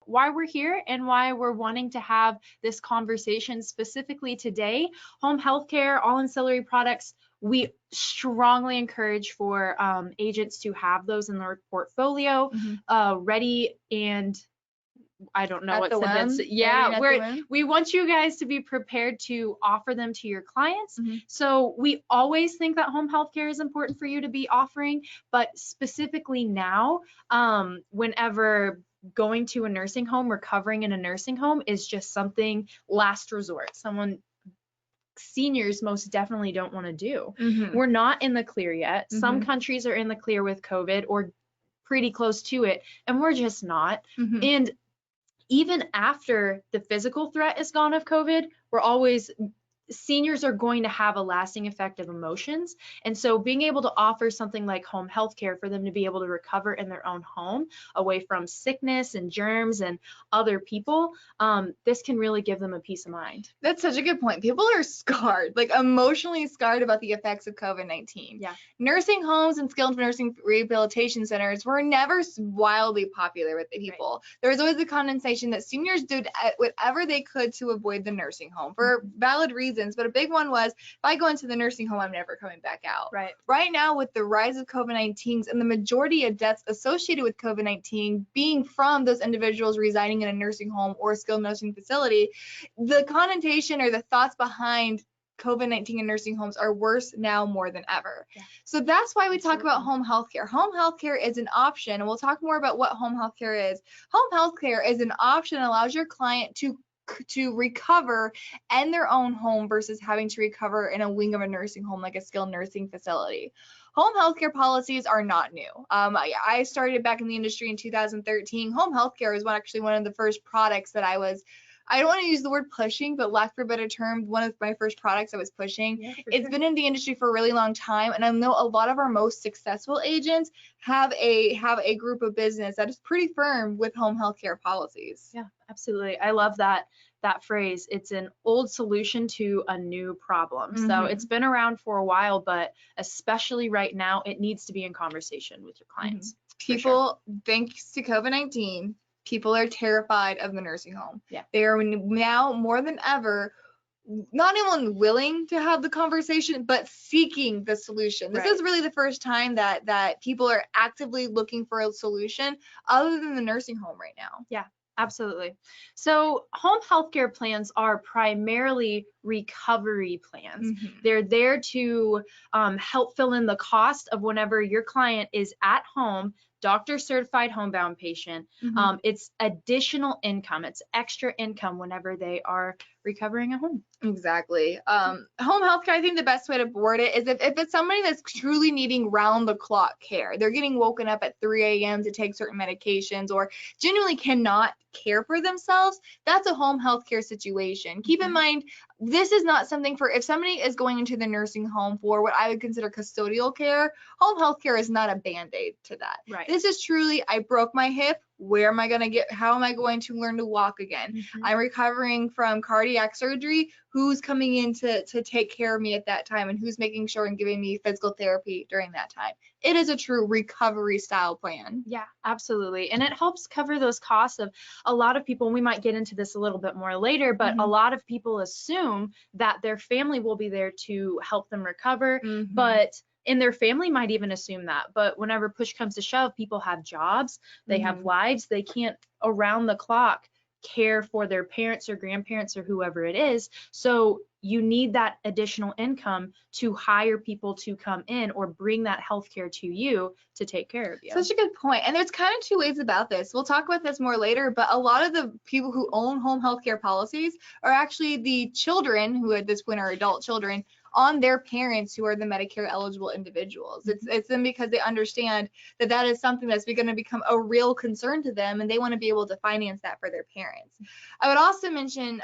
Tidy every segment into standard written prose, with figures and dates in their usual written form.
why we're here and why we're wanting to have this conversation specifically today. Home healthcare, all ancillary products, we strongly encourage for agents to have those in their portfolio, ready and I don't know what sentence. Yeah, we want you guys to be prepared to offer them to your clients. So we always think that home health care is important for you to be offering, but specifically now, whenever going to a nursing home, recovering in a nursing home is just something last resort. Seniors most definitely don't want to do. We're not in the clear yet. Some countries are in the clear with COVID or pretty close to it, and we're just not. And even after the physical threat is gone of COVID, seniors are going to have a lasting effect of emotions. And so being able to offer something like home health care for them to be able to recover in their own home, away from sickness and germs and other people, this can really give them a peace of mind. That's such a good point. People are scarred, like emotionally scarred about the effects of COVID-19. Yeah. Nursing homes and skilled nursing rehabilitation centers were never wildly popular with the people. Right. There was always a condensation that seniors did whatever they could to avoid the nursing home for valid reasons. But a big one was, if I go into the nursing home, I'm never coming back out. Right now, with the rise of COVID-19 and the majority of deaths associated with COVID-19 being from those individuals residing in a nursing home or a skilled nursing facility, the connotation or the thoughts behind COVID-19 in nursing homes are worse now more than ever. Yeah. So that's why we talk about home health care. Home health care is an option, and we'll talk more about what home health care is. Home health care is an option that allows your client to recover in their own home versus having to recover in a wing of a nursing home like a skilled nursing facility. Home healthcare policies are not new. I started back in the industry in 2013. Home healthcare was actually one of the first products that I don't want to use the word pushing, but lack for a better term, one of my first products I was pushing. Yeah, it's been in the industry for a really long time, and I know a lot of our most successful agents have a group of business that is pretty firm with home healthcare policies. Yeah, absolutely. I love that phrase. It's an old solution to a new problem. So it's been around for a while, but especially right now, it needs to be in conversation with your clients. People, thanks to COVID-19, people are terrified of the nursing home. Yeah. They are now more than ever not even willing to have the conversation, but seeking the solution. This is really the first time that people are actively looking for a solution other than the nursing home right now. Yeah. Absolutely. So home healthcare plans are primarily recovery plans. They're there to help fill in the cost of whenever your client is at home, doctor certified homebound patient. It's additional income. It's extra income whenever they are recovering at home. Exactly. Home health care, I think the best way to word it is if it's somebody that's truly needing round the clock care, they're getting woken up at 3 a.m. to take certain medications or genuinely cannot care for themselves, that's a home health care situation. Keep in mind, this is not something for if somebody is going into the nursing home for what I would consider custodial care. Home health care is not a band-aid to that. Right. This is truly, I broke my hip. How am I going to learn to walk again? I'm recovering from cardiac surgery. Who's coming in to take care of me at that time, and who's making sure and giving me physical therapy during that time? It is a true recovery style plan. Yeah, absolutely. And it helps cover those costs of a lot of people, and we might get into this a little bit more later, but a lot of people assume that their family will be there to help them recover, and their family might even assume that. But whenever push comes to shove, people have jobs, they have lives, they can't around the clock care for their parents or grandparents or whoever it is. So you need that additional income to hire people to come in or bring that healthcare to you to take care of you. Such a good point. And there's kind of two ways about this. We'll talk about this more later, but a lot of the people who own home healthcare policies are actually the children who at this point are adult children on their parents who are the Medicare eligible individuals. It's them because they understand that is something that's going to become a real concern to them, and they want to be able to finance that for their parents. I would also mention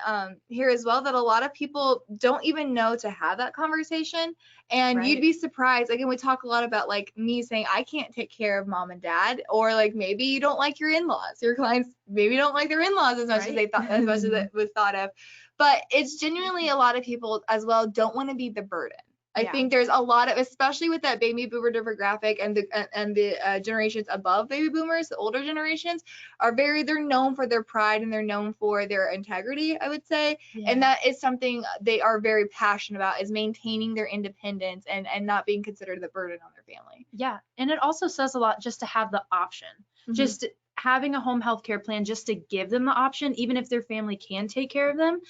here as well that a lot of people don't even know to have that conversation, and you'd be surprised. Again, we talk a lot about like me saying I can't take care of mom and dad, or like maybe you don't like your in-laws. Your clients maybe don't like their in-laws as much as they thought, as much as it was thought of. But it's genuinely a lot of people as well don't want to be the burden. I Yeah. think there's a lot of, especially with that baby boomer demographic and the generations above baby boomers, the older generations they're known for their pride and they're known for their integrity, I would say. And that is something they are very passionate about, is maintaining their independence and not being considered the burden on their family. Yeah. And it also says a lot just to have the option. Just having a home health care plan, just to give them the option, even if their family can take care of them,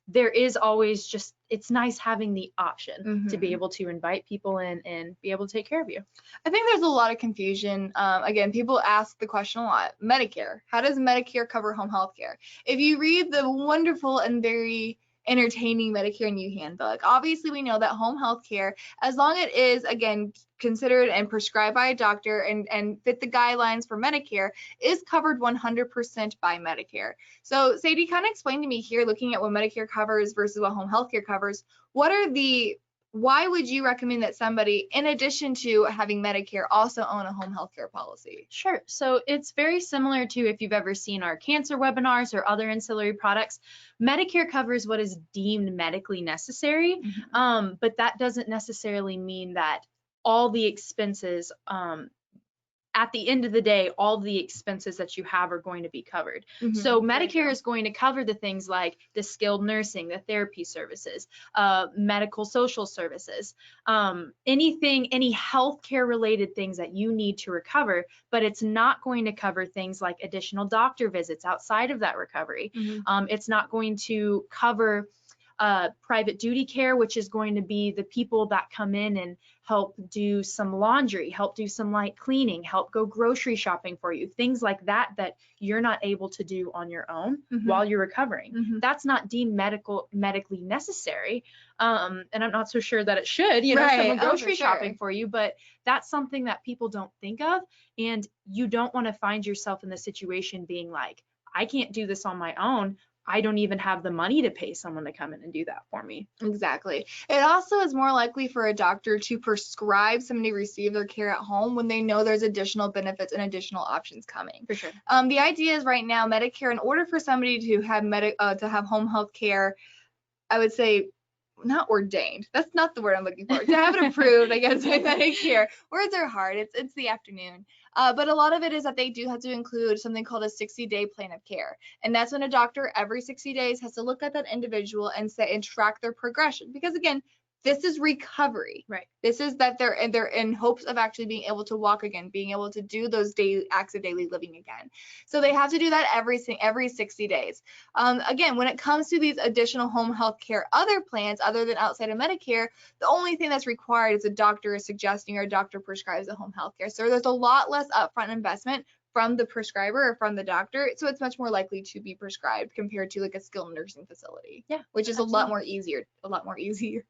there is always just, it's nice having the option to be able to invite people in and be able to take care of you. I think there's a lot of confusion. Again, people ask the question a lot. Medicare. How does Medicare cover home health care? If you read the wonderful and very entertaining Medicare New Handbook, obviously we know that home health care, as long as it is, again, considered and prescribed by a doctor and fit the guidelines for Medicare, is covered 100% by Medicare. So Sadie, kind of explain to me here, looking at what Medicare covers versus what home health care covers, why would you recommend that somebody, in addition to having Medicare, also own a home health care policy? Sure. So it's very similar to if you've ever seen our cancer webinars or other ancillary products. Medicare covers what is deemed medically necessary, but that doesn't necessarily mean that all the expenses, at the end of the day, all the expenses that you have are going to be covered. So Medicare is going to cover the things like the skilled nursing, the therapy services, medical social services, any healthcare related things that you need to recover, but it's not going to cover things like additional doctor visits outside of that recovery. It's not going to cover private duty care, which is going to be the people that come in and help do some laundry, help do some light cleaning, help go grocery shopping for you, things like that that you're not able to do on your own while you're recovering. That's not deemed medically necessary, and I'm not so sure that it should, someone grocery shopping for you, but that's something that people don't think of, and you don't want to find yourself in the situation being like, I can't do this on my own. I don't even have the money to pay someone to come in and do that for me. Exactly. It also is more likely for a doctor to prescribe somebody to receive their care at home when they know there's additional benefits and additional options coming. For sure. The idea is right now, Medicare, in order for somebody to have home health care, I would say not ordained. That's not the word I'm looking for. To have it approved, I guess, by Medicare. Words are hard. It's the afternoon. But a lot of it is that they do have to include something called a 60-day plan of care. And that's when a doctor every 60 days has to look at that individual and track their progression. Because again, this is recovery. Right. This is that they're in hopes of actually being able to walk again, being able to do those daily acts of daily living again. So they have to do that every 60 days. Again, when it comes to these additional home health care other plans other than outside of Medicare, the only thing that's required is a doctor is suggesting or a doctor prescribes a home health care. So there's a lot less upfront investment from the prescriber or from the doctor, so it's much more likely to be prescribed compared to like a skilled nursing facility. Yeah, which is absolutely. a lot more easier.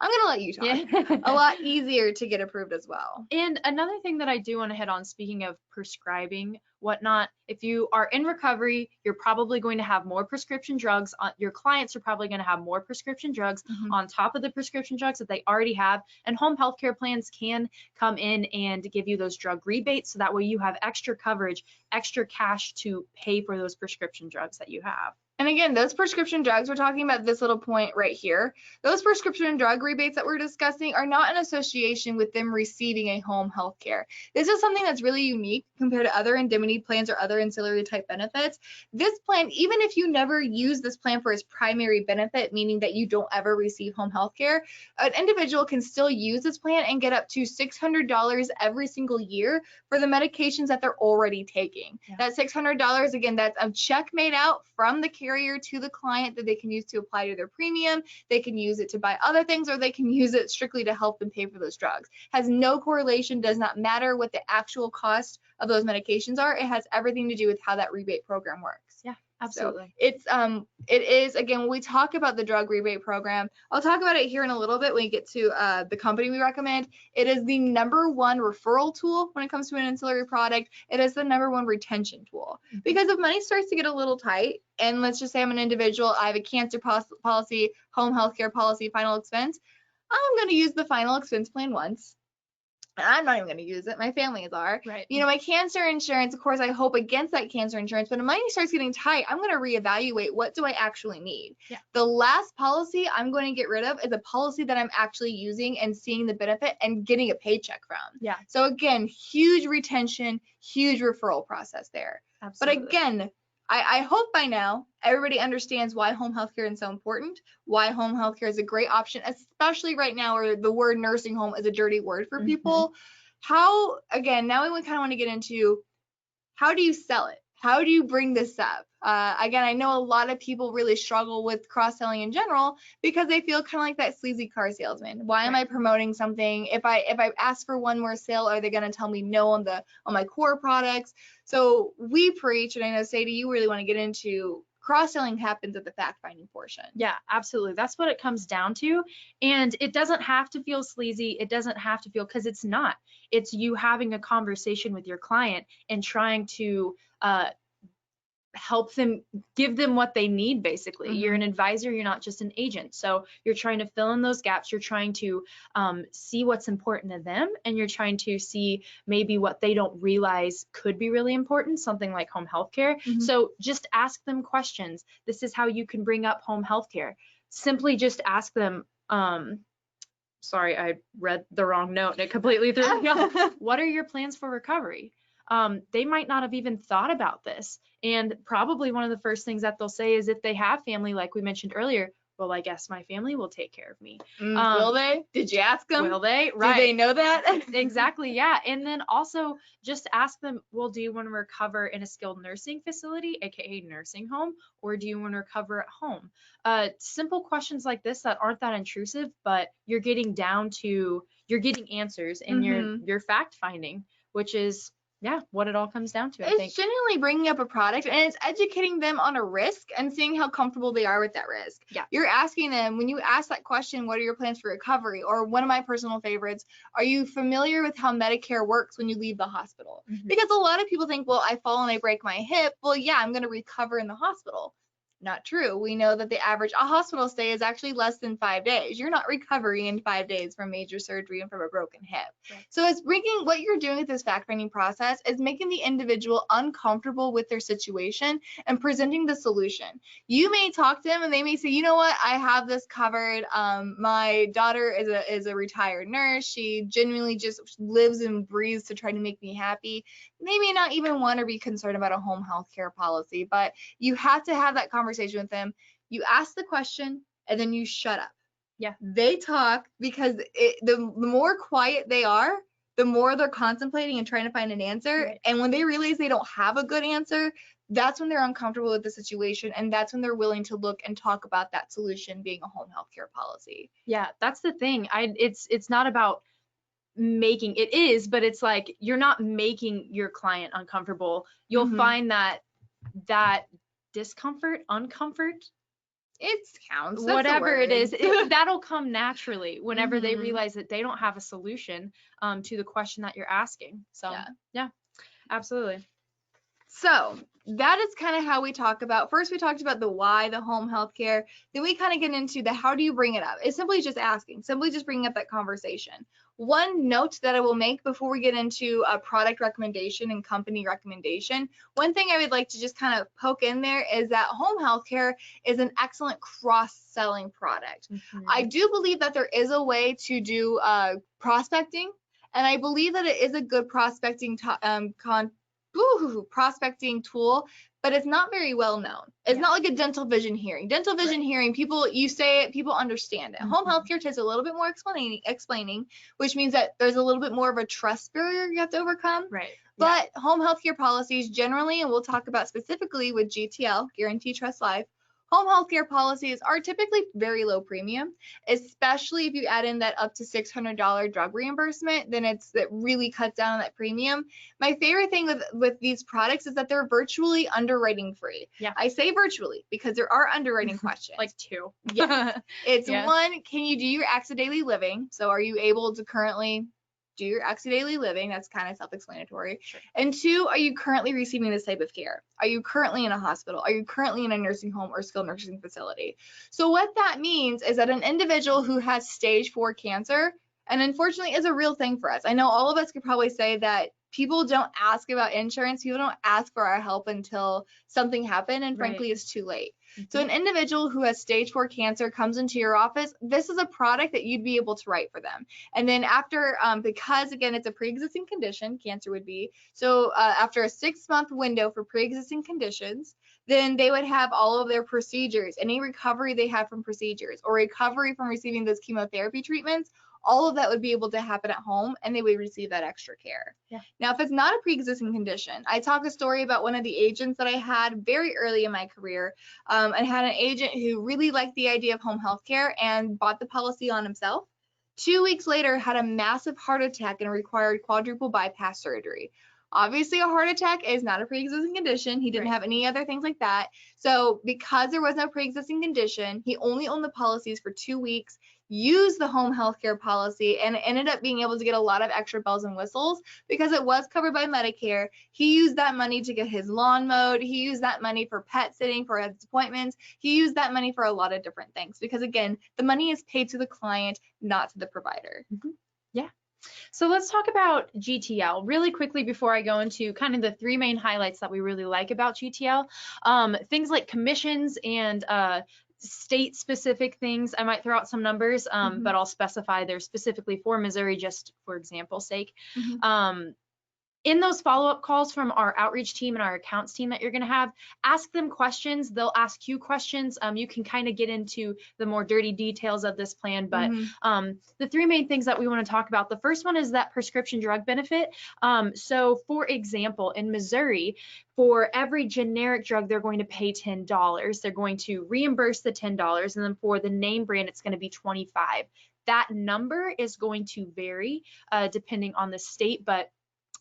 I'm gonna let you talk. Yeah. A lot easier to get approved as well. And another thing that I do want to hit on, speaking of prescribing whatnot, if you are in recovery, you're probably going to have more prescription drugs. Your clients are probably going to have more prescription drugs on top of the prescription drugs that they already have. And home health care plans can come in and give you those drug rebates, so that way you have extra coverage, extra cash to pay for those prescription drugs that you have. And again, those prescription drugs, we're talking about this little point right here. Those prescription drug rebates that we're discussing are not in association with them receiving a home health care. This is something that's really unique compared to other indemnity plans or other ancillary type benefits. This plan, even if you never use this plan for its primary benefit, meaning that you don't ever receive home health care, an individual can still use this plan and get up to $600 every single year for the medications that they're already taking. Yeah. That $600, again, that's a check made out from the carrier to the client that they can use to apply to their premium. They can use it to buy other things, or they can use it strictly to help them pay for those drugs. Has no correlation, does not matter what the actual cost of those medications are. It has everything to do with how that rebate program works. Yeah, absolutely. So it is, again, when we talk about the drug rebate program, I'll talk about it here in a little bit when we get to the company we recommend. It is the #1 referral tool when it comes to an ancillary product. It is the #1 retention tool. Because if money starts to get a little tight, and let's just say I'm an individual, I have a cancer policy, home health care policy, final expense, I'm going to use the final expense plan once. and I'm not even going to use it. My families are. Right. You know, my cancer insurance, of course, I hope against that cancer insurance, but when money starts getting tight, I'm going to reevaluate what do I actually need. Yeah. The last policy I'm going to get rid of is a policy that I'm actually using and seeing the benefit and getting a paycheck from. Yeah. So again, huge retention, huge referral process there. Absolutely. But again, I hope by now everybody understands why home health care is so important, why home health care is a great option, especially right now where the word nursing home is a dirty word for people. How, again, now we kind of want to get into how do you sell it? How do you bring this up? Again, I know a lot of people really struggle with cross-selling in general because they feel kind of like that sleazy car salesman. Why am I promoting something? If I ask for one more sale, are they going to tell me no on my core products? So we preach, and I know Sadie, you really want to get into cross-selling happens at the fact-finding portion. Yeah, absolutely. That's what it comes down to. And it doesn't have to feel sleazy. It doesn't have to feel, because it's not. It's you having a conversation with your client and trying to help them, give them what they need, basically. You're an advisor, you're not just an agent. So you're trying to fill in those gaps. You're trying to see what's important to them, and you're trying to see maybe what they don't realize could be really important, something like home health care. So just ask them questions. This is how you can bring up home health care. Simply just ask them, sorry, I read the wrong note and it completely threw me off. What are your plans for recovery? They might not have even thought about this. And probably one of the first things that they'll say is, if they have family, like we mentioned earlier, well, I guess my family will take care of me. Will they? Did you ask them? Will they? Right. Do they know that? Exactly. Yeah. And then also just ask them, well, do you want to recover in a skilled nursing facility, aka nursing home, or do you want to recover at home? Simple questions like this that aren't that intrusive, but you're getting answers, and you're fact finding, which is what it all comes down to, I think. It's genuinely bringing up a product, and it's educating them on a risk and seeing how comfortable they are with that risk. Yeah. You're asking them, when you ask that question, what are your plans for recovery? Or one of my personal favorites, are you familiar with how Medicare works when you leave the hospital? Because a lot of people think, well, I fall and I break my hip. Well, yeah, I'm going to recover in the hospital. Not true. We know that the average hospital stay is actually less than 5 days. You're not recovering in 5 days from major surgery and from a broken hip. Right. So it's bringing, what you're doing with this fact-finding process is making the individual uncomfortable with their situation and presenting the solution. You may talk to them and they may say, you know what, I have this covered. My daughter is a retired nurse. She genuinely just lives and breathes to try to make me happy. They may not even want to be concerned about a home health care policy, but you have to have that conversation with them. You ask the question and then you shut up. Yeah. They talk, because the more quiet they are, the more they're contemplating and trying to find an answer. Right. And when they realize they don't have a good answer, that's when they're uncomfortable with the situation, and that's when they're willing to look and talk about that solution being a home health care policy. Yeah, that's the thing. It's not about making, it is, but it's like, you're not making your client uncomfortable. You'll find that discomfort, uncomfort, It counts. That's whatever it is, word. that'll come naturally whenever they realize that they don't have a solution to the question that you're asking. So yeah, absolutely. So that is kind of how we talk about, first we talked about the why, the home health care. Then we kind of get into the how do you bring it up. It's simply just asking, simply just bringing up that conversation. One note that I will make before we get into a product recommendation and company recommendation, one thing I would like to just kind of poke in there is that home health care is an excellent cross-selling product. I do believe that there is a way to do prospecting, and I believe that it is a good prospecting prospecting tool, but it's not very well known. It's not like a dental vision hearing. Dental vision hearing, people, you say it, people understand it. Home healthcare takes a little bit more explaining, which means that there's a little bit more of a trust barrier you have to overcome. Right. But home healthcare policies generally, and we'll talk about specifically with GTL, Guarantee Trust Life, home healthcare policies are typically very low premium, especially if you add in that up to $600 drug reimbursement, then it really cuts down on that premium. My favorite thing with these products is that they're virtually underwriting free. Yeah. I say virtually because there are underwriting questions. Like 2. Yeah. It's one, can you do your acts of daily living? So are you able to currently do your acts of daily living? That's kind of self-explanatory. Sure. And 2, are you currently receiving this type of care? Are you currently in a hospital? Are you currently in a nursing home or skilled nursing facility? So what that means is that an individual who has stage 4 cancer, And unfortunately, it's a real thing for us. I know all of us could probably say that people don't ask about insurance. People don't ask for our help until something happened, and Right. frankly, it's too late. So an individual who has stage 4 cancer comes into your office, this is a product that you'd be able to write for them. And then after, because again, it's a pre-existing condition, cancer would be, so after a 6-month window for pre-existing conditions, then they would have all of their procedures, any recovery they have from procedures or recovery from receiving those chemotherapy treatments, all of that would be able to happen at home, and they would receive that extra care. Yeah. Now, if it's not a pre-existing condition, I talk a story about one of the agents that I had very early in my career. I had an agent who really liked the idea of home health care and bought the policy on himself. 2 weeks later, had a massive heart attack and required quadruple bypass surgery. Obviously, a heart attack is not a pre-existing condition. He didn't Right. have any other things like that. So because there was no pre-existing condition, he only owned the policies for 2 weeks, used the home health care policy, and ended up being able to get a lot of extra bells and whistles because it was covered by Medicare. He used that money to get his lawn mowed. He used that money for pet sitting, for his appointments. He used that money for a lot of different things because, again, the money is paid to the client, not to the provider. Yeah. So let's talk about GTL really quickly before I go into kind of the 3 main highlights that we really like about GTL. Things like commissions and state specific things. I might throw out some numbers, but I'll specify they're specifically for Missouri just for example's sake. In those follow-up calls from our outreach team and our accounts team that you're going to have, ask them questions. They'll ask you questions. You can kind of get into the more dirty details of this plan, but the 3 main things that we want to talk about, the first one is that prescription drug benefit. So for example, in Missouri, for every generic drug, they're going to pay $10. They're going to reimburse the $10, and then for the name brand, it's going to be $25. That number is going to vary depending on the state, but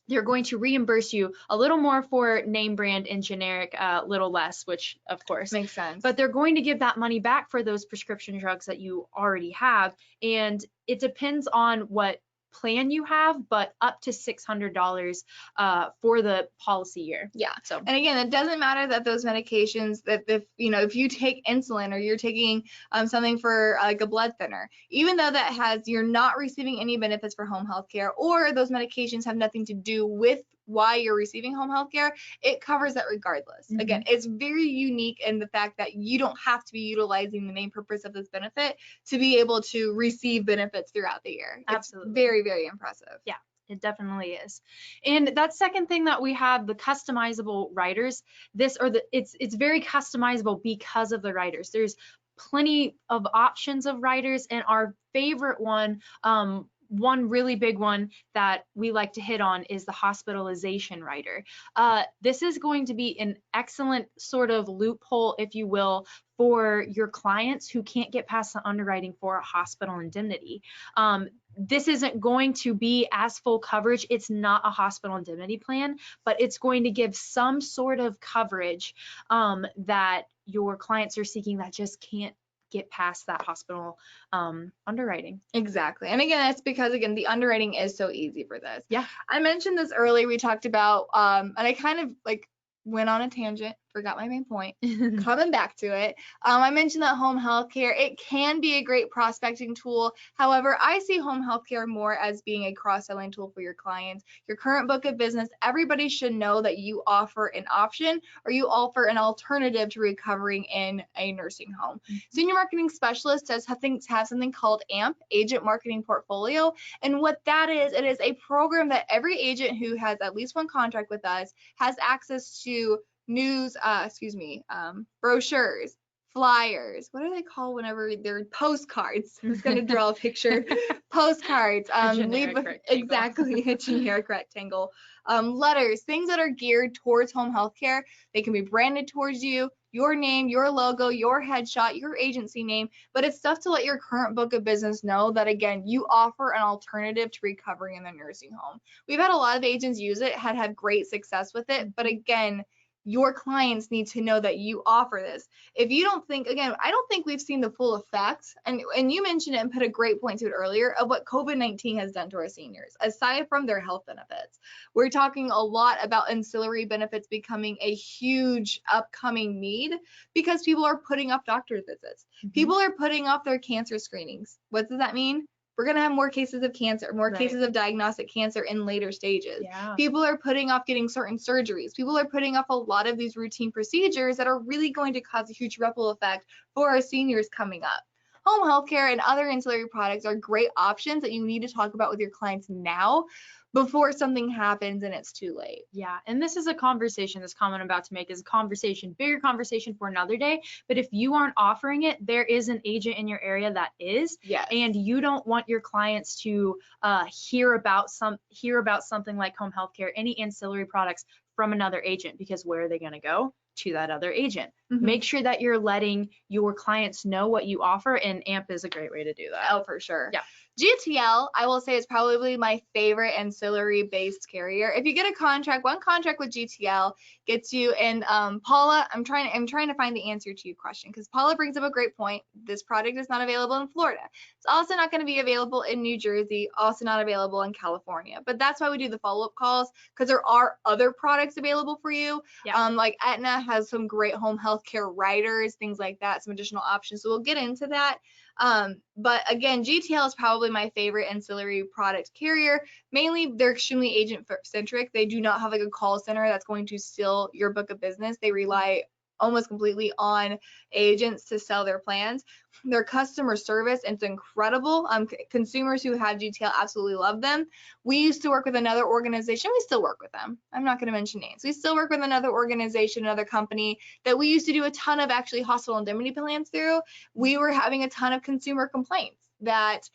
they're going to reimburse you a little more for name brand and generic, little less, which of course makes sense. But they're going to give that money back for those prescription drugs that you already have. And it depends on what plan you have, but up to $600 for the policy year. Yeah. So, and again, it doesn't matter that those medications that if you take insulin or you're taking something for like a blood thinner, even though that has, you're not receiving any benefits for home health care, or those medications have nothing to do with why you're receiving home health care, it covers that regardless. Again, it's very unique in the fact that you don't have to be utilizing the main purpose of this benefit to be able to receive benefits throughout the year. Absolutely. It's very, very impressive. Yeah. It definitely is. And that second thing that we have, the customizable riders, it's very customizable because of the riders. There's plenty of options of riders, and our favorite one really big one that we like to hit on is the hospitalization rider. This is going to be an excellent sort of loophole, if you will, for your clients who can't get past the underwriting for a hospital indemnity. This isn't going to be as full coverage. It's not a hospital indemnity plan, but it's going to give some sort of coverage that your clients are seeking that just can't get past that hospital underwriting. Exactly. And again, that's because, again, the underwriting is so easy for this. Yeah. I mentioned this earlier. We talked about, and I kind of like went on a tangent, forgot my main point, coming back to it. I mentioned that home health care, it can be a great prospecting tool. However, I see home health care more as being a cross-selling tool for your clients, your current book of business. Everybody should know that you offer an option or you offer an alternative to recovering in a nursing home. Senior Marketing Specialist does have something called AMP, Agent Marketing Portfolio. And what that is, it is a program that every agent who has at least one contract with us has access to brochures, flyers. What do they call whenever they're postcards? I'm just gonna draw a picture. Postcards. Exactly, a generic rectangle. Letters, things that are geared towards home health care. They can be branded towards you, your name, your logo, your headshot, your agency name, but it's stuff to let your current book of business know that, again, you offer an alternative to recovering in the nursing home. We've had a lot of agents use it, had great success with it, but again, your clients need to know that you offer this. If you don't think, again, I don't think we've seen the full effect, and you mentioned it and put a great point to it earlier, of what COVID-19 has done to our seniors, aside from their health benefits. We're talking a lot about ancillary benefits becoming a huge upcoming need because people are putting off doctor's visits. People are putting off their cancer screenings. What does that mean? We're going to have more cases of cancer, more Right. cases of diagnostic cancer in later stages. Yeah. People are putting off getting certain surgeries. People are putting off a lot of these routine procedures that are really going to cause a huge ripple effect for our seniors coming up. Home healthcare and other ancillary products are great options that you need to talk about with your clients now before something happens and it's too late. Yeah, and this is a conversation, this comment I'm about to make is a conversation, bigger conversation for another day. But if you aren't offering it, there is an agent in your area that is. Yes. And you don't want your clients to hear about something like home healthcare, any ancillary products from another agent, because where are they going to go? To that other agent. Mhm. Make sure that you're letting your clients know what you offer, and AMP is a great way to do that. Oh, for sure. Yeah. GTL, I will say, is probably my favorite ancillary based carrier. If you get a contract, one contract with GTL gets you, and Paula, I'm trying to find the answer to your question, because Paula brings up a great point. This product is not available in Florida. It's also not going to be available in New Jersey, also not available in California. But that's why we do the follow-up calls, because there are other products available for you. Yeah. Like Aetna has some great home health care riders, things like that, some additional options. So we'll get into that. But again, GTL is probably my favorite ancillary product carrier. Mainly, they're extremely agent centric. They do not have like a call center that's going to steal your book of business. They rely almost completely on agents to sell their plans. Their customer service, it's incredible. Consumers who have GTL absolutely love them. We used to work with another organization. We still work with them. I'm not going to mention names. We still work with another organization, another company that we used to do a ton of actually hospital indemnity plans through. We were having a ton of consumer complaints that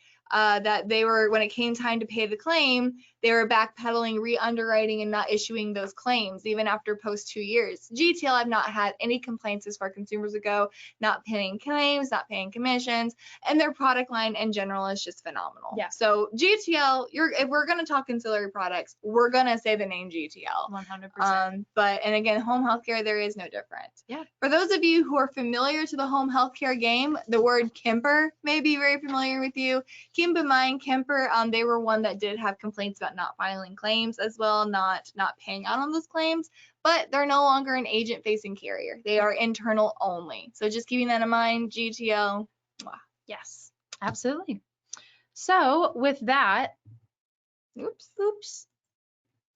they were, when it came time to pay the claim, they were backpedaling, re-underwriting, and not issuing those claims even after post 2 years. GTL, I've not had any complaints as far as consumers go, not paying claims, not paying commissions, and their product line in general is just phenomenal. Yeah. So GTL, if we're going to talk ancillary products, we're going to say the name GTL. 100%. And again, home healthcare, there is no different. Yeah. For those of you who are familiar to the home healthcare game, the word Kemper may be very familiar with you. Keep in mind, Kemper, they were one that did have complaints about not filing claims as well, not paying out on those claims, but they're no longer an agent-facing carrier. They are internal only. So just keeping that in mind, GTL. Yes, absolutely. So with that, Oops.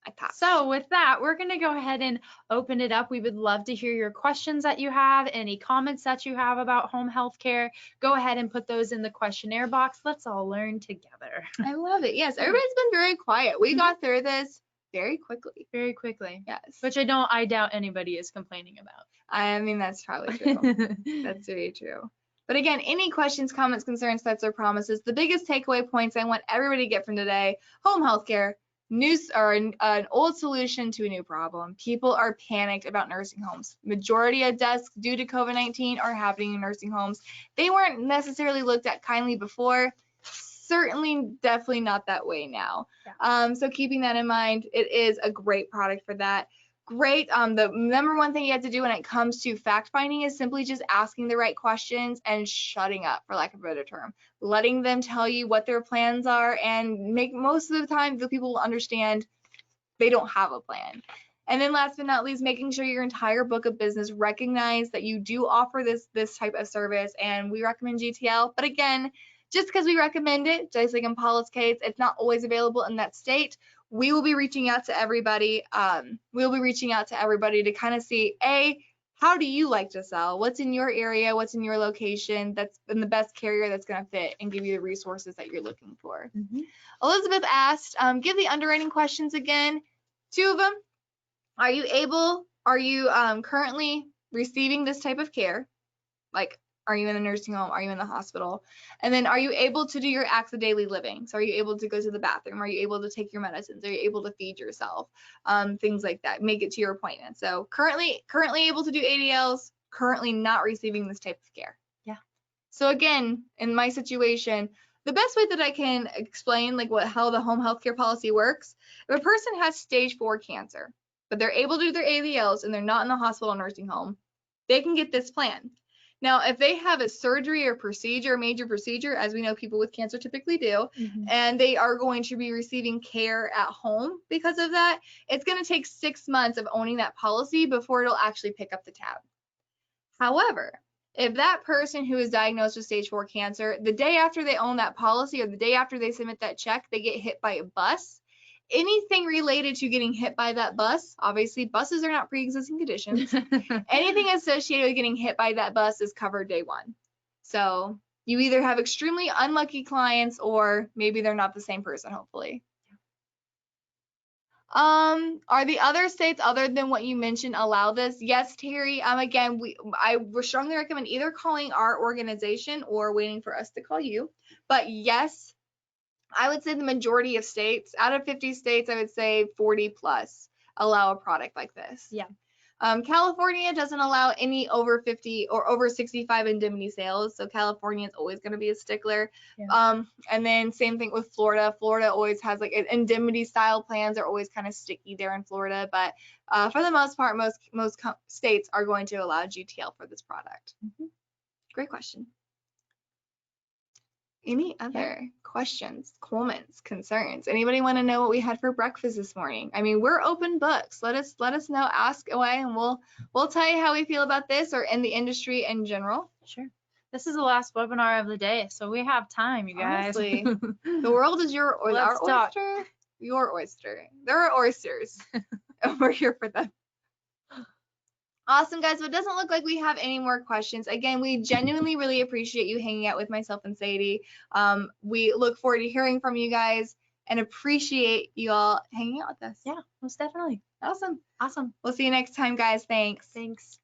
I tapped. So with that, we're going to go ahead and open it up. We would love to hear your questions that you have, any comments that you have about home health care. Go ahead and put those in the questionnaire box. Let's all learn together. I love it. Yes, everybody's been very quiet. We got through this very quickly. Very quickly. Yes. Which I doubt anybody is complaining about. I mean, that's probably true. That's very true. But again, any questions, comments, concerns, threats, or promises, the biggest takeaway points I want everybody to get from today: home health care, an old solution to a new problem. People are panicked about nursing homes. Majority of deaths due to COVID-19 are happening in nursing homes. They weren't necessarily looked at kindly before. Certainly, definitely not that way now. Yeah. So keeping that in mind, it is a great product for that. Great. The number one thing you have to do when it comes to fact finding is simply just asking the right questions and shutting up, for lack of a better term. Letting them tell you what their plans are, and make most of the time the people will understand they don't have a plan. And then last but not least, making sure your entire book of business recognize that you do offer this type of service, and we recommend GTL. But again, just because we recommend it, just like in Paula's case, it's not always available in that state. We will be reaching out to everybody. We'll be reaching out to everybody to kind of see, how do you like to sell? What's in your area? What's in your location? That's been the best carrier that's going to fit and give you the resources that you're looking for. Mm-hmm. Elizabeth asked, give the underwriting questions again. 2 of them. Are you currently receiving this type of care? Like, are you in a nursing home? Are you in the hospital? And then, are you able to do your acts of daily living? So are you able to go to the bathroom? Are you able to take your medicines? Are you able to feed yourself? Things like that. Make it to your appointment. So currently able to do ADLs, currently not receiving this type of care. Yeah. So again, in my situation, the best way that I can explain how the home healthcare policy works, if a person has stage 4 cancer, but they're able to do their ADLs and they're not in the hospital or nursing home, they can get this plan. Now, if they have a surgery or procedure, major procedure, as we know people with cancer typically do, Mm-hmm. and they are going to be receiving care at home because of that, it's going to take 6 months of owning that policy before it'll actually pick up the tab. However, if that person who is diagnosed with stage 4 cancer, the day after they own that policy or the day after they submit that check, they get hit by a bus, anything related to getting hit by that bus, obviously buses are not pre-existing conditions, anything associated with getting hit by that bus is covered day one. So you either have extremely unlucky clients or maybe they're not the same person, hopefully. Are the other states other than what you mentioned allow this? Yes, Terry. Again, I would strongly recommend either calling our organization or waiting for us to call you. But yes, I would say the majority of states, out of 50 states, I would say 40 plus allow a product like this. Yeah. California doesn't allow any over 50 or over 65 indemnity sales, so California is always going to be a stickler. Yeah. And then same thing with Florida. Florida always has like indemnity style plans are always kind of sticky there in Florida, but for the most part, most states are going to allow GTL for this product. Mm-hmm. Great question. Any other questions, comments, concerns? Anybody want to know what we had for breakfast this morning? I mean, we're open books. Let us know, ask away, and we'll tell you how we feel about this or in the industry in general. Sure. This is the last webinar of the day, so we have time, you guys. Honestly, the world is our oyster. Your oyster. There are oysters, and we're here for them. Awesome, guys. So it doesn't look like we have any more questions. Again, we genuinely really appreciate you hanging out with myself and Sadie. We look forward to hearing from you guys and appreciate you all hanging out with us. Yeah, most definitely. Awesome. Awesome. We'll see you next time, guys. Thanks. Thanks.